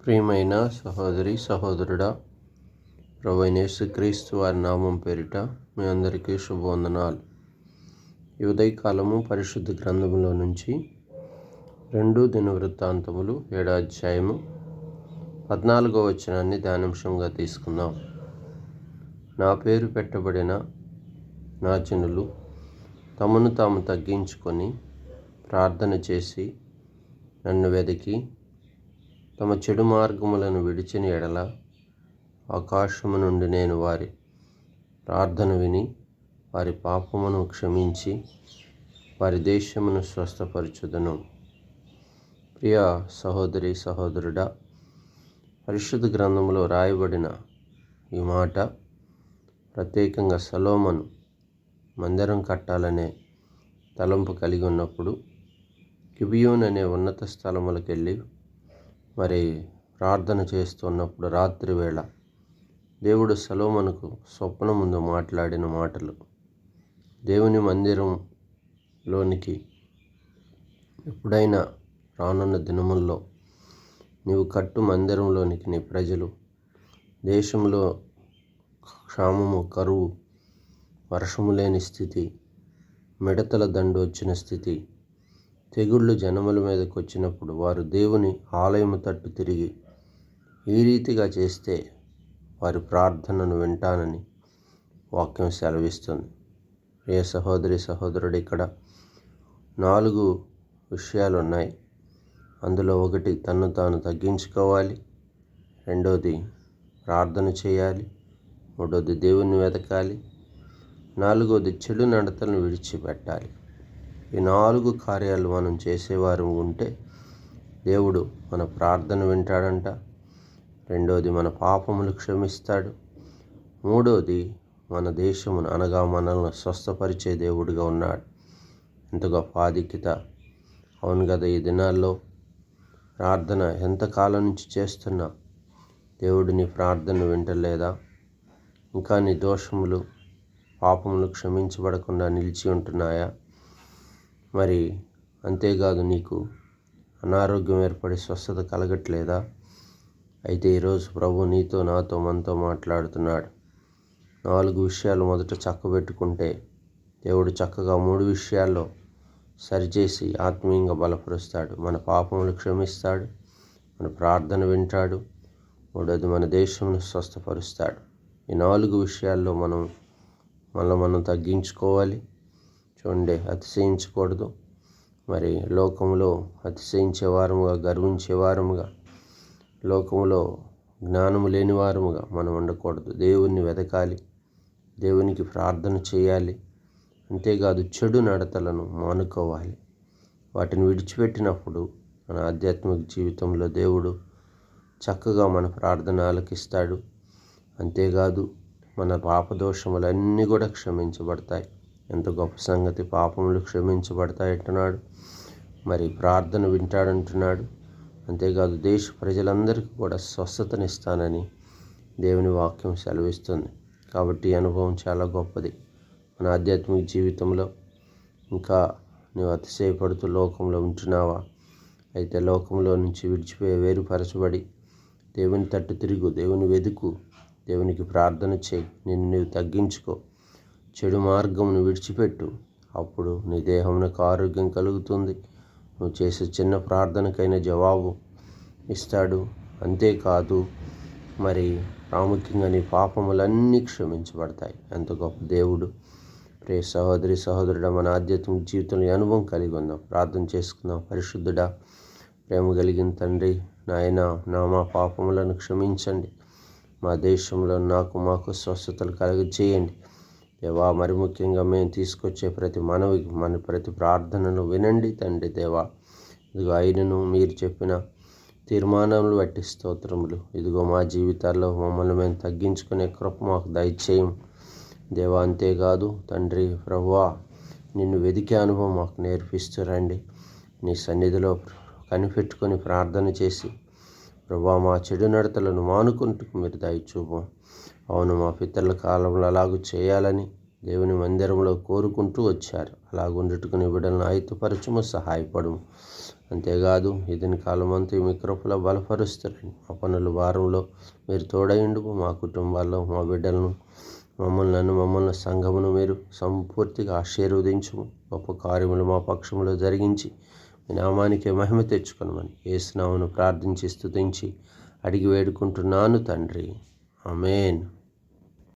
ప్రియమైన సహోదరి సహోదరుడా, ప్రభువైన యేసుక్రీస్తు వారి నామం పేరిట మీ అందరికీ శుభవందనాలు. ఈ ఉదయకాలము పరిశుద్ధ గ్రంథంలో నుంచి 2 దినవృత్తాంతములు 7వ అధ్యాయము 14వ వచనాన్ని ధ్యానాంశంగా తీసుకుందాం. నా పేరు పెట్టబడిన నా జనులు తమను తాము తగ్గించుకొని ప్రార్థన చేసి నన్ను వెదికి తమ చెడు మార్గములను విడిచిన ఎడల ఆకాశము నుండి నేను వారి ప్రార్థన విని వారి పాపమును క్షమించి వారి దేశమును స్వస్థపరచుదును. ప్రియ సహోదరి సహోదరుడా, పరిశుద్ధ గ్రంథంలో రాయబడిన ఈ మాట ప్రత్యేకంగా సొలొమోను మందిరం కట్టాలనే తలంపు కలిగి ఉన్నప్పుడు గిబియోను అనే ఉన్నత స్థలములకు వెళ్ళి మరి ప్రార్థన చేస్తున్నప్పుడు రాత్రి వేళ దేవుడు సొలొమోనుకు స్వప్నం ముందు మాట్లాడిన మాటలు. దేవుని మందిరంలోనికి ఎప్పుడైనా రానున్న దినముల్లో నీవు కట్టు మందిరంలోనికి నీ ప్రజలు, దేశంలో క్షామము, కరువు, వర్షము లేని స్థితి, మిడతల దండు వచ్చిన స్థితి, తెగుళ్ళు జనముల మీదకి వచ్చినప్పుడు వారు దేవుని ఆలయము తట్టు తిరిగి ఈ రీతిగా చేస్తే వారి ప్రార్థనను వింటానని వాక్యం సెలవిస్తుంది. ఏ సహోదరి సహోదరుడు, ఇక్కడ 4 విషయాలు ఉన్నాయి. అందులో ఒకటి తన్ను తాను తగ్గించుకోవాలి, రెండోది ప్రార్థన చేయాలి, మూడోది దేవుని వెతకాలి, నాలుగోది చెడు నడతలను విడిచిపెట్టాలి. ఈ 4 కార్యాలు మనం చేసేవారు ఉంటే దేవుడు మన ప్రార్థన వింటాడంట. రెండోది మన పాపములు క్షమిస్తాడు. మూడోది మన దేశమును అనగా మనల్ని స్వస్థపరిచే దేవుడిగా ఉన్నాడు. ఎంత గొప్ప ఆధిక్యత! అవును కదా, ఈ దినాల్లో ప్రార్థన ఎంతకాలం నుంచి చేస్తున్నా దేవుడు నీ ప్రార్థన వింటలేదా? ఇంకా నీ దోషములు, పాపములు క్షమించబడకుండా నిలిచి ఉంటున్నాయా? మరి అంతేకాదు, నీకు అనారోగ్యం ఏర్పడి స్వస్థత కలగట్లేదా? అయితే ఈరోజు ప్రభు నీతో, నాతో, మనతో మాట్లాడుతున్నాడు. 4 విషయాలు మొదట చక్కబెట్టుకుంటే దేవుడు చక్కగా 3 విషయాల్లో సరిచేసి ఆత్మీయంగా బలపరుస్తాడు. మన పాపములు క్షమిస్తాడు, మన ప్రార్థన వింటాడు, మూడోది మన దేశంను స్వస్థపరుస్తాడు. ఈ 4 విషయాల్లో మనం తగ్గించుకోవాలి. చూడండి, అతిశయించకూడదు. మరి లోకంలో అతిశయించేవారముగా, గర్వించేవారముగా, లోకంలో జ్ఞానము లేని వారముగా మనం ఉండకూడదు. దేవుణ్ణి వెతకాలి, దేవునికి ప్రార్థన చేయాలి. అంతేకాదు, చెడు నడతలను మానుకోవాలి. వాటిని విడిచిపెట్టినప్పుడు మన ఆధ్యాత్మిక జీవితంలో దేవుడు చక్కగా మన ప్రార్థన ఆలకిస్తాడు. అంతేకాదు, మన పాపదోషములన్నీ కూడా క్షమించబడతాయి. ఎంత గొప్ప సంగతి! పాపములు క్షమించబడతాయి అంటున్నాడు, మరి ప్రార్థన వింటాడంటున్నాడు. అంతేకాదు, దేశ ప్రజలందరికీ కూడా స్వస్థతనిస్తానని దేవుని వాక్యం సెలవిస్తుంది. కాబట్టి ఈ అనుభవం చాలా గొప్పది మన ఆధ్యాత్మిక జీవితంలో. ఇంకా నువ్వు అతిశయపడుతూ లోకంలో ఉంటున్నావా? అయితే లోకంలో నుంచి విడిచిపోయి వేరుపరచబడి దేవుని తట్టు తిరుగు, దేవుని వెతుకు, దేవునికి ప్రార్థన చేయి, నిన్ను నీవు తగ్గించుకో, చెడు మార్గమును విడిచిపెట్టు. అప్పుడు నీ దేహమునకు ఆరోగ్యం కలుగుతుంది. నువ్వు చేసే చిన్న ప్రార్థనకైనా జవాబు ఇస్తాడు. అంతేకాదు, మరి ప్రాముఖ్యంగా నీ పాపములన్నీ క్షమించబడతాయి. ఎంత గొప్ప దేవుడు! ప్రియ సహోదరి సహోదరుడా, మన ఆధ్యాత్మిక జీవితంలో అనుభవం కలిగి ఉందాం. ప్రార్థన చేసుకుందాం. పరిశుద్ధుడా, ప్రేమ కలిగిన తండ్రి, నాయనా, మా పాపములను క్షమించండి. మా దేశంలో మాకు స్వస్థతలు కలుగజేయండి దేవా. మరి ముఖ్యంగా మేము తీసుకొచ్చే ప్రతి ప్రతి ప్రార్థనను వినండి తండ్రి దేవా. ఇదిగో ఆయనను మీరు చెప్పిన తీర్మానములు బట్టి స్తోత్రములు. ఇదిగో మా జీవితాల్లో మమ్మల్ని మేము తగ్గించుకునే కృప మాకు దయచేయం దేవా. అంతేకాదు తండ్రి ప్రభువా, నిన్ను వెదికే అనుభవం మాకు నేర్పిస్తూ రండి. నీ సన్నిధిలో కనిపెట్టుకొని ప్రార్థన చేసి ప్రభువా, మా చెడు నడతలను మానుకుంటూ మీరు దయచూపం. అవును, మా పితరుల కాలంలో అలాగూ చేయాలని దేవుని మందిరంలో కోరుకుంటూ వచ్చారు. అలాగుండుటకు నీ బిడ్డలను ఆయుధపరచుము, సహాయపడము. అంతేకాదు ఇదిని కాలమంతా మీ కృపలో బలపరుస్తారండి. మా పనుల వారంలో మీరు తోడయుండు. మా కుటుంబాల్లో మా బిడ్డలను మమ్మల్ని సంఘమును మీరు సంపూర్తిగా ఆశీర్వదించుము. గొప్ప కార్యములు మా పక్షంలో జరిగించి మీ నామానికి మహిమ తెచ్చుకొనమని యేసు నామమున ప్రార్థించి స్తుతించి అడిగి వేడుకుంటున్నాను తండ్రి. ఆమేన్.